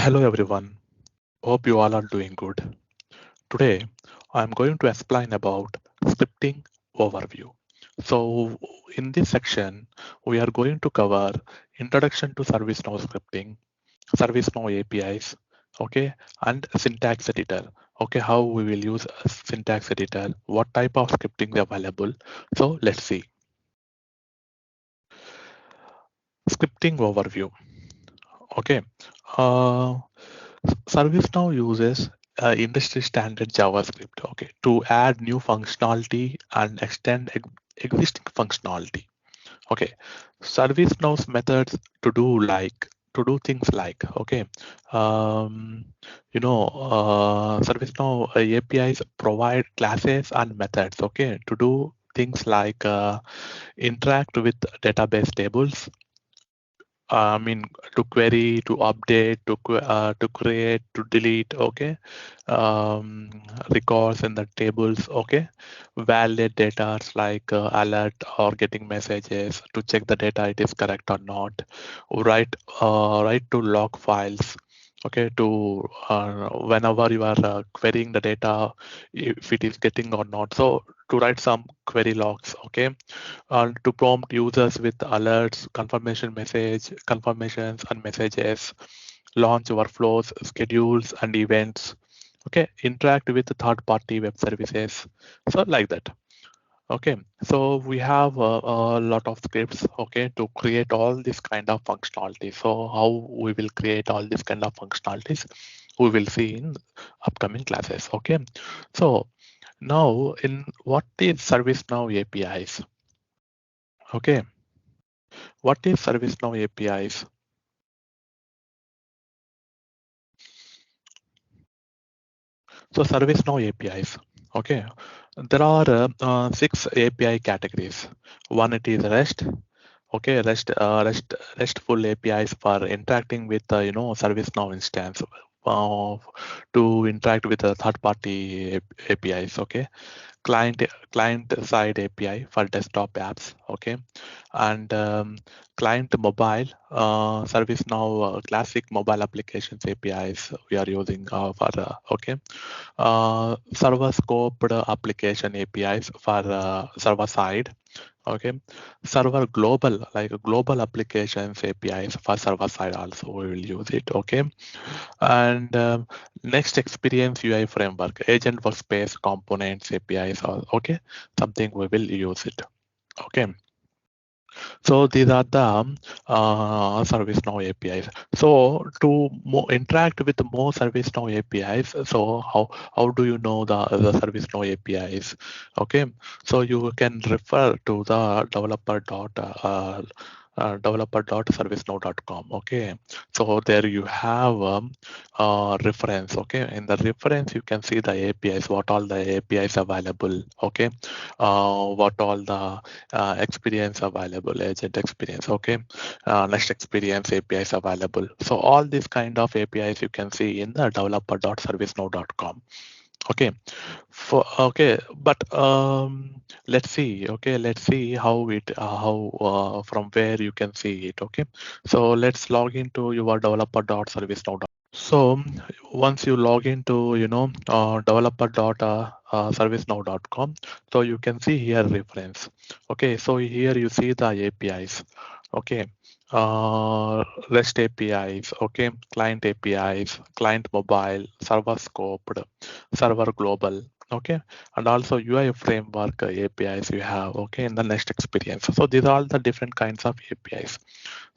Hello everyone, hope you all are doing good. Today I'm going to explain about scripting overview. So in this section we are going to cover introduction to ServiceNow scripting, ServiceNow APIs, okay, and syntax editor. Okay, how we will use a syntax editor, what type of scripting is available. So let's see. Scripting overview. Okay. ServiceNow uses industry standard JavaScript, okay, to add new functionality and extend existing functionality. Okay, ServiceNow's methods to do things like, okay, ServiceNow APIs provide classes and methods, okay, to do things like interact with database tables, I mean, to query, to update, to create, to delete, okay, records in the tables, okay, validate data like alert or getting messages to check the data it is correct or not, write to log files, okay, to whenever you are querying the data, if it is getting or not. So to write some query logs, okay, to prompt users with alerts, confirmations and messages, launch workflows, schedules and events, okay, interact with third-party web services, so like that. Okay, so we have a lot of scripts, okay, to create all this kind of functionality. So how we will create all this kind of functionalities, we will see in upcoming classes. Okay, so now in what is ServiceNow APIs? Okay, what is ServiceNow APIs? So ServiceNow APIs. Okay, there are 6 API categories. One, it is REST. Okay, RESTful APIs for interacting with ServiceNow instance. To interact with the third-party APIs. Okay, client side API for desktop apps, okay, and client mobile ServiceNow classic mobile applications APIs we are using for okay, server scoped application APIs for server side, okay, server global like global applications APIs for server side also we will use it, okay, and next experience UI framework, agent workspace components APIs, okay, something we will use it, okay. So these are the ServiceNow APIs. So to interact with more ServiceNow APIs, so how do you know the ServiceNow APIs? Okay, so you can refer to the developer.servicenow.com. Okay, so there you have reference. Okay, in the reference you can see the APIs, what all the APIs available. Okay, what all the experience available, agent experience. Okay, next experience APIs available. So all these kind of APIs you can see in the developer.servicenow.com. Okay, but let's see. Okay, let's see how from where you can see it. Okay, so let's log into your developer.servicenow.com. So once you log into developer.servicenow.com, so you can see here reference. Okay, so here you see the APIs. Okay, REST APIs, okay, client APIs, client mobile, server scoped, server global, okay, and also UI framework APIs you have, okay, in the next experience. So these are all the different kinds of APIs.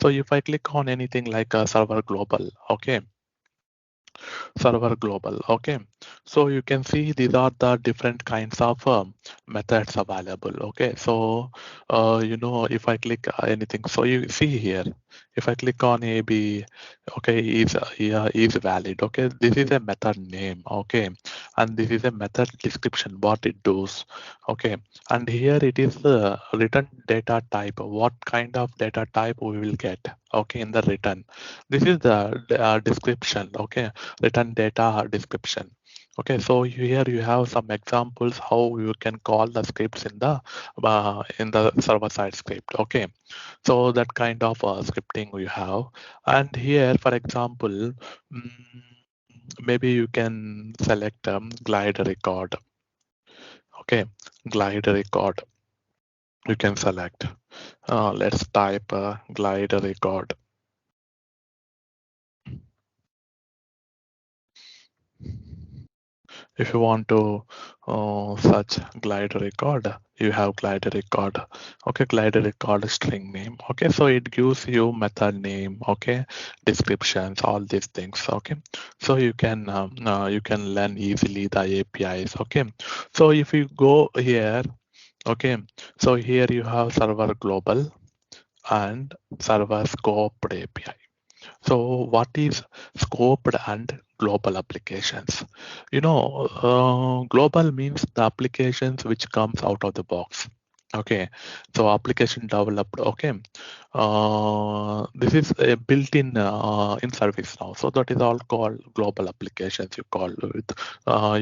So if I click on anything like a server global, okay, server global, okay, so you can see these are the different kinds of methods available. Okay, so if I click anything, so you see here, if I click on AB, okay, is valid. Okay, this is a method name. Okay, and this is a method description what it does. Okay, and here it is the return data type, what kind of data type we will get. Okay, in the return, this is the description. Okay, return data description. Okay, so here you have some examples how you can call the scripts in the server side script. Okay, so that kind of scripting we have, and here, for example, maybe you can select glide record. Okay, glide record. You can select. Let's type glide record. If you want to search glide record, you have glide record. Okay, glide record string name. Okay, so it gives you method name. Okay, descriptions, all these things. Okay, so you can learn easily the APIs. Okay, so if you go here, okay, so here you have server global and server scoped API. So what is scoped and global applications? Global means the applications which comes out of the box. Okay, so application developed. Okay, this is built in ServiceNow. So that is all called global applications. You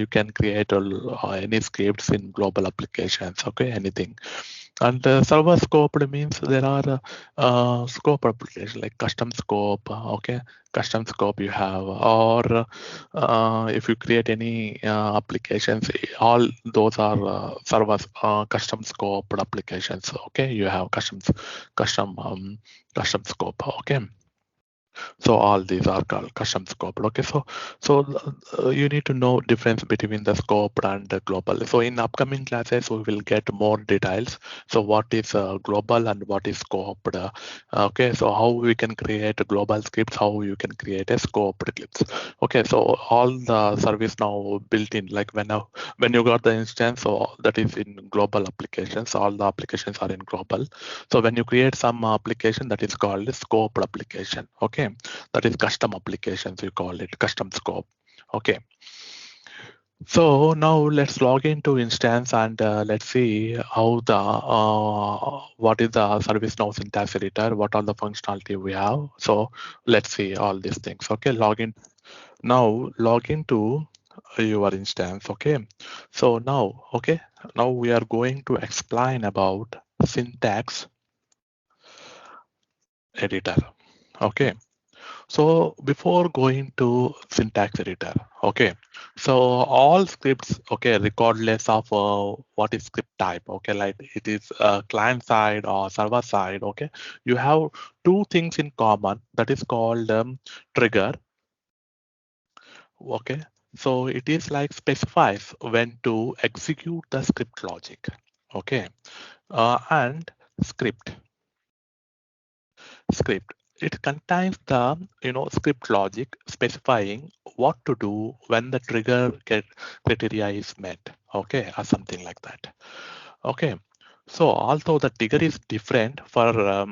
can create any scripts in global applications. Okay, anything. And server scoped means there are scope application like custom scope. Okay, custom scope you have, or if you create any applications, all those are servers custom scope applications. Okay, you have custom custom scope. Okay, so all these are called custom scope. Okay, so you need to know difference between the scope and the global. So in upcoming classes we will get more details. So what is global and what is scoped? Okay, so how we can create a global scripts, how you can create a scoped scripts. Okay, so all the service now built in, like when you got the instance, so that is in global applications. All the applications are in global. So when you create some application, that is called a scoped application. Okay, that is custom applications, we call it custom scope. Okay, so now let's log into instance and let's see how the what is the ServiceNow syntax editor, what are the functionality we have. So let's see all these things. Okay, login. Now log into your instance. Okay, so now we are going to explain about syntax editor. Okay, so before going to syntax editor, okay, so all scripts, okay, regardless of what is script type, okay, like it is client side or server side, okay, you have two things in common, that is called trigger. Okay, so it is like specifies when to execute the script logic. Okay, and script. Script. It contains the script logic specifying what to do when the criteria is met. Okay, or something like that. Okay, so although the trigger is different for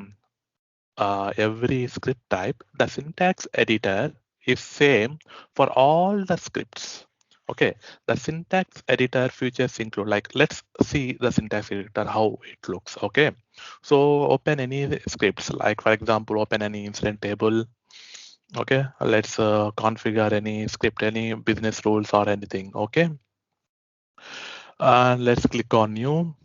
every script type, the syntax editor is same for all the scripts. Okay, the syntax editor features include, like, let's see the syntax editor how it looks. Okay, so open any scripts, like for example, open any incident table. Okay, let's configure any script, any business rules or anything. Okay, and let's click on new.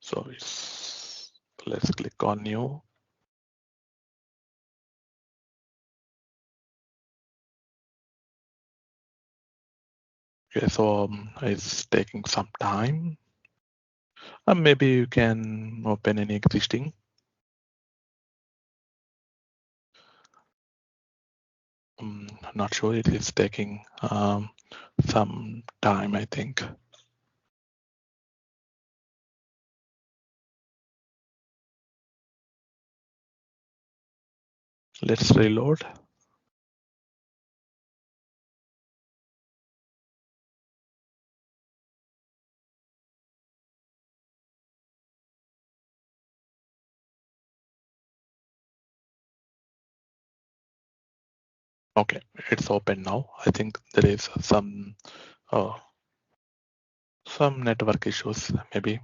So let's click on new. Okay, so it's taking some time. Maybe you can open any existing. Not sure, it is taking some time, I think. Let's reload. Okay, it's open now. I think there is some network issues maybe.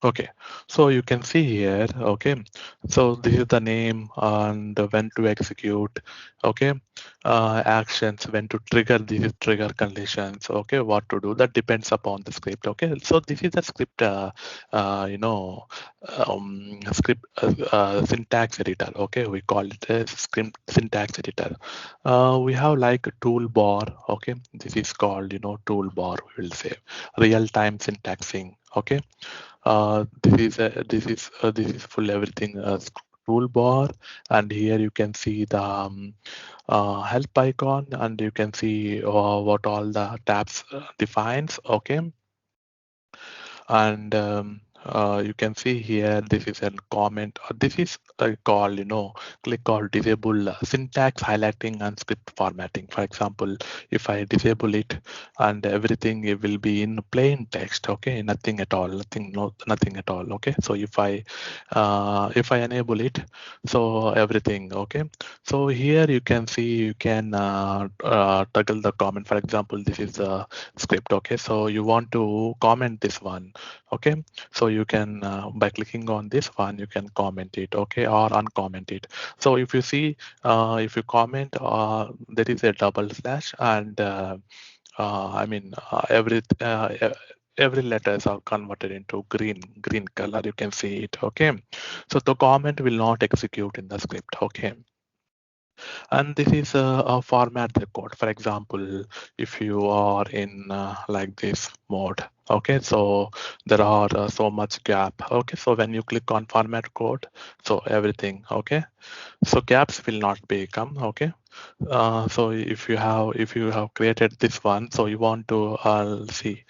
Okay, so you can see here, okay, so this is the name and when to execute, okay, actions, when to trigger, this is trigger conditions, okay, what to do, that depends upon the script, okay, so this is the script, script syntax editor, okay, we call it a script syntax editor. We have like a toolbar, okay, this is called, toolbar, we will say, real-time syntaxing, okay. This is full everything toolbar, and here you can see the help icon, and you can see what all the tabs defines. Okay, and you can see here this is a comment. This is called click or disable syntax highlighting and script formatting. For example, if I disable it, and everything it will be in plain text, okay, nothing at all, nothing at all. Okay, so if I enable it, so everything, okay. So here you can see you can toggle the comment. For example, this is the script, okay, so you want to comment this one, okay, so you can by clicking on this one you can comment it, okay, or uncomment it. So if you see, if you comment, there is a double slash, and I mean every letters are converted into green color, you can see it, okay. So the comment will not execute in the script, okay. And this is a format record. For example, if you are in like this mode, okay, so there are so much gap, okay, so when you click on format code, so everything, okay, so gaps will not become, okay. So if you have created this one, so you want to see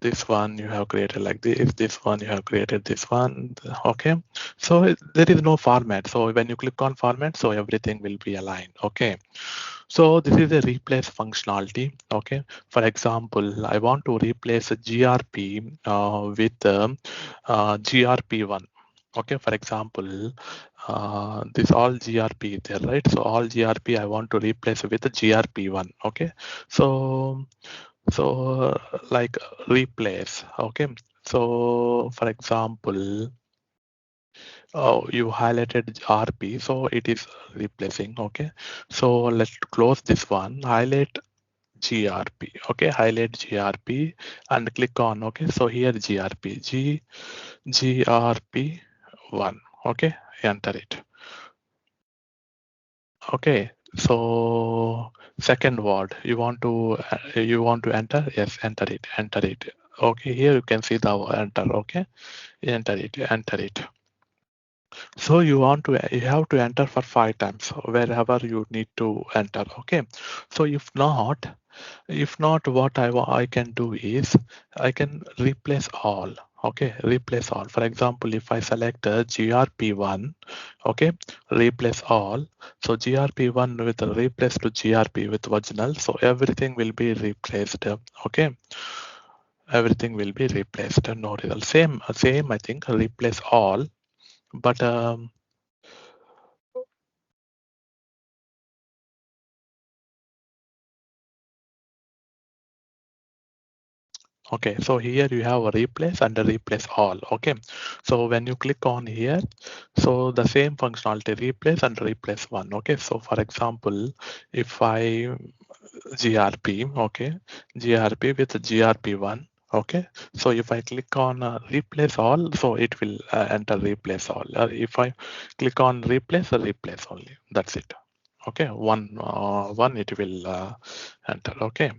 this one you have created like this one you have created this one, okay. So there is no format, so when you click on format, so everything will be aligned, okay. So this is a replace functionality, okay. For example, I want to replace a grp with grp1, okay. For example, this all grp there, right? So all grp I want to replace with a grp1, okay. So like replace, okay. So for example, you highlighted rp, so it is replacing, okay. So let's close this one, highlight grp, okay, highlight grp and click on, okay. So here grp1, okay, enter it. Okay, so second word you want to enter, yes, enter it. Okay, here you can see the enter, okay, enter it. So you have to enter for 5 times wherever you need to enter, okay. So if not, what I can do is I can replace all, okay, replace all. For example, if I select grp1, okay, replace all, so grp1 with a replace to grp with original, so everything will be replaced, okay, everything will be replaced, no result, same I think, replace all, but okay, so here you have a replace and a replace all, okay. So when you click on here, so the same functionality, replace and replace one, okay. So for example, if I grp, okay, grp with grp1, okay. So if I click on replace all, so it will enter replace all. If I click on replace only, that's it, okay. One it will enter, okay.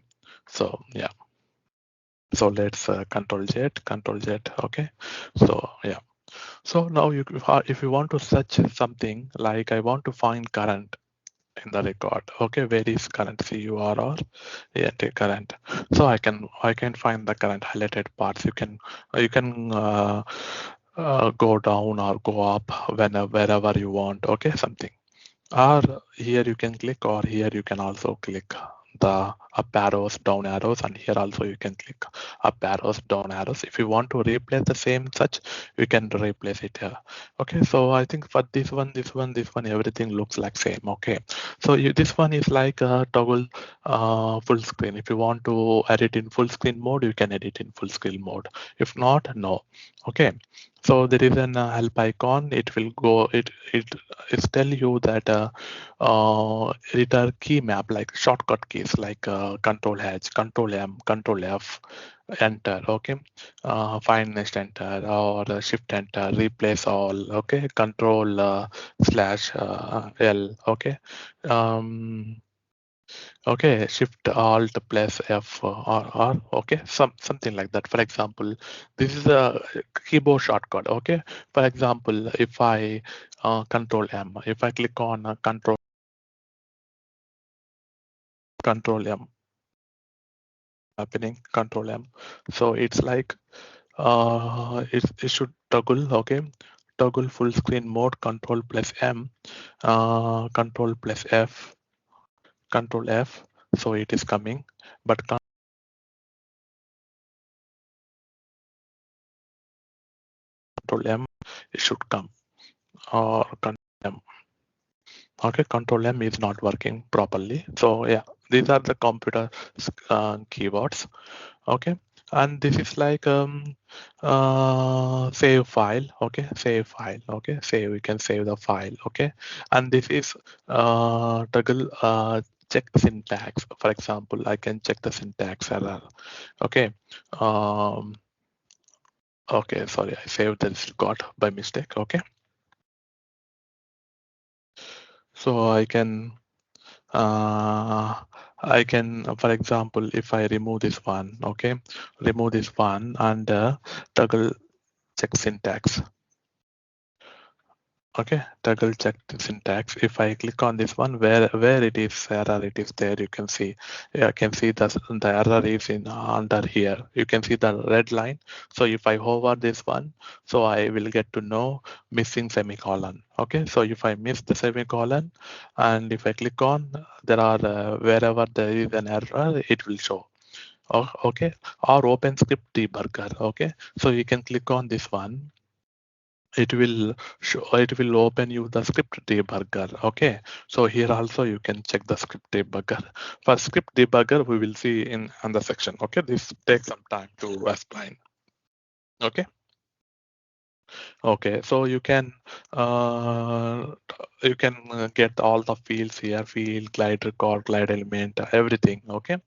So yeah. So let's control Z, okay. So yeah. So now if you want to search something, like I want to find current in the record, okay, where is current, curr, yeah, take current. So I can find the current highlighted parts. You can go down or go up wherever you want, okay, something. Or here you can click, or here you can also click the up arrows, down arrows, and here also you can click up arrows, down arrows. If you want to replace the same such, you can replace it here. Okay, so I think for this one, everything looks like same. Okay, so this one is like a toggle full screen. If you want to edit in full screen mode, you can edit in full screen mode. If not, no. Okay, so there is an help icon. It will go. It tell you that editor key map, like shortcut keys like Control H, Control M, Control F, Enter. Okay, find next enter, or Shift enter, replace all. Okay, Control slash L. Okay. Okay, Shift Alt plus F or okay, something like that. For example, this is a keyboard shortcut. Okay, for example, if I Control M, if I click on Control M, happening Control M, so it's like it should toggle. Okay, toggle full screen mode, Control plus M, Control plus F, Control F. So it is coming, but Control M, it should come, or Control M. Okay, Control M is not working properly. So yeah, these are the computer keywords. Okay, and this is like save file. Okay, save file. Okay, save. We can save the file. Okay, and this is toggle check syntax. For example, I can check the syntax error. Okay. Okay, sorry, I saved this record by mistake. Okay, so for example, if I remove this one, okay, remove this one and toggle check syntax. Okay, toggle check the syntax. If I click on this one, where it is error, it is there. You can see, yeah, I can see the error is in under here. You can see the red line. So if I hover this one, so I will get to know missing semicolon. Okay, so if I miss the semicolon, and if I click on, there are wherever there is an error, it will show. Oh, okay, or open script debugger. Okay, so you can click on this one, it will show, it will open you the script debugger. Okay, so here also you can check the script debugger. For script debugger, we will see in the section. Okay, this takes some time to explain. Okay. Okay, so you can get all the fields here: field, glide record, glide element, everything. Okay,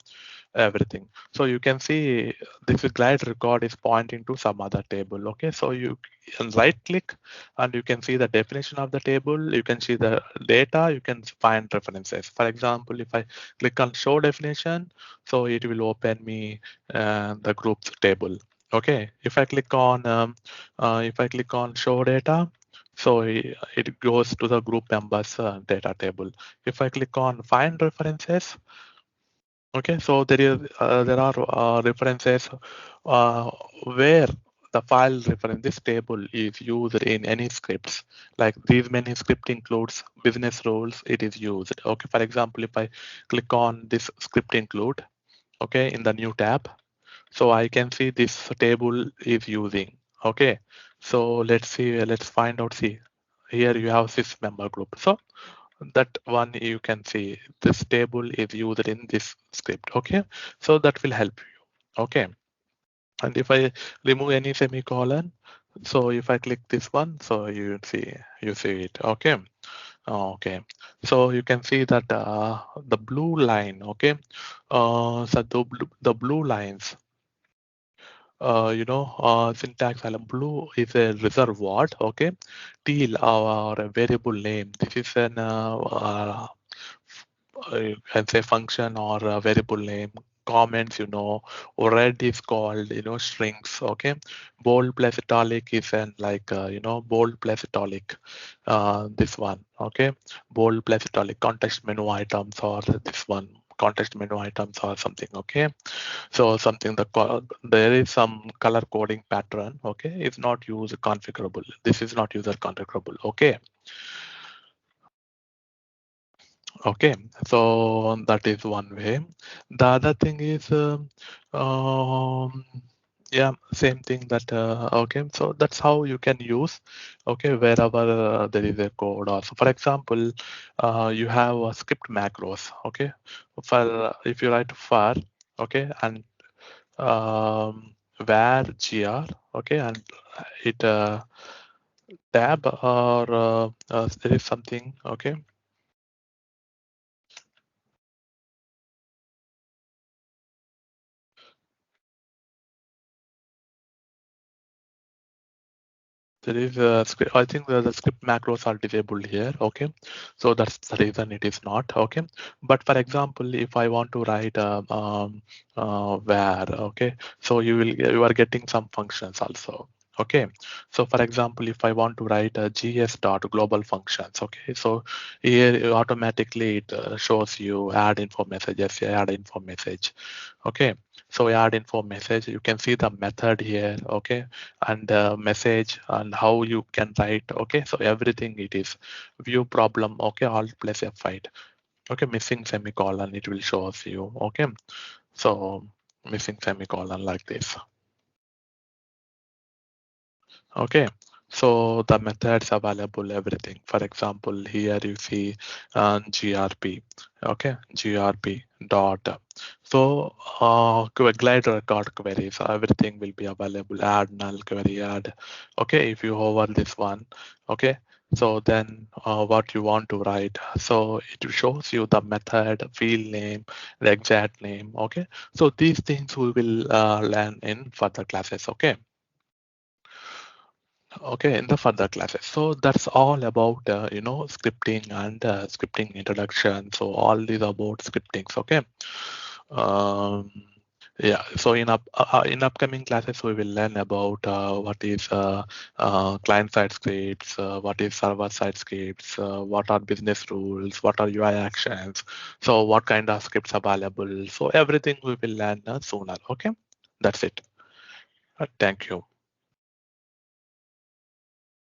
everything. So you can see this glide record is pointing to some other table. Okay, so you can right click and you can see the definition of the table. You can see the data. You can find references. For example, if I click on show definition, so it will open me the groups table. Okay, if I click on show data, so it goes to the group members data table. If I click on find references, okay, so there are references where the file reference, this table is used in any scripts. Like these many script includes business rules, it is used. Okay, for example, if I click on this script include, okay, in the new tab, so I can see this table is using. Okay, so let's see, let's find out. See, here you have this member group. So that one you can see this table is used in this script. Okay, so that will help you. Okay, and if I remove any semicolon, so if I click this one, so you see it. Okay. Okay, so you can see that the blue line. Okay, so the blue lines, syntax file. Blue is a reserve word. Okay, teal or a variable name. This is an you can say function or a variable name. Comments, red is called, strings. Okay, bold plus italic is an like bold plus italic. This one. Okay, bold plus italic context menu items, or this one context menu items or something. Okay, so something there is some color coding pattern. Okay, it's not user configurable. This is not user configurable. Okay. Okay, so that is one way. The other thing is, um, yeah, same thing that, okay, so that's how you can use, okay, wherever there is a code. Also, for example, you have a script macros, okay, for if you write for, okay, and var gr, okay, and it tab or there is something, okay. There is a script. I think the script macros are disabled here. Okay, so that's the reason it is not. Okay, but for example, if I want to write where, okay, so you are getting some functions also. Okay, so for example, if I want to write a gs dot global functions, okay, so here automatically it shows you add info messages, add info message. Okay, so add info message. You can see the method here. Okay, and message and how you can write. Okay, so everything it is view problem. Okay, alt plus F5. Okay, missing semicolon it will show us you. Okay, so missing semicolon like this. Okay, so the methods available, everything. For example, here you see grp. Okay, grp dot. So glide record queries, everything will be available. Add null query, add. Okay, if you hover this one, okay. So then what you want to write. So it shows you the method, field name, the exact name. Okay, so these things we will learn in further classes. Okay. Okay, in the further classes. So that's all about scripting and scripting introduction. So all these about scriptings. Okay. Um, yeah. So in upcoming classes we will learn about what is client side scripts, what is server side scripts, what are business rules, what are UI actions. So what kind of scripts available. So everything we will learn sooner. Okay. That's it. Thank you.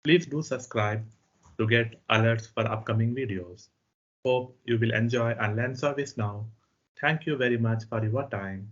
Please do subscribe to get alerts for upcoming videos. Hope you will enjoy and learn ServiceNow. Thank you very much for your time.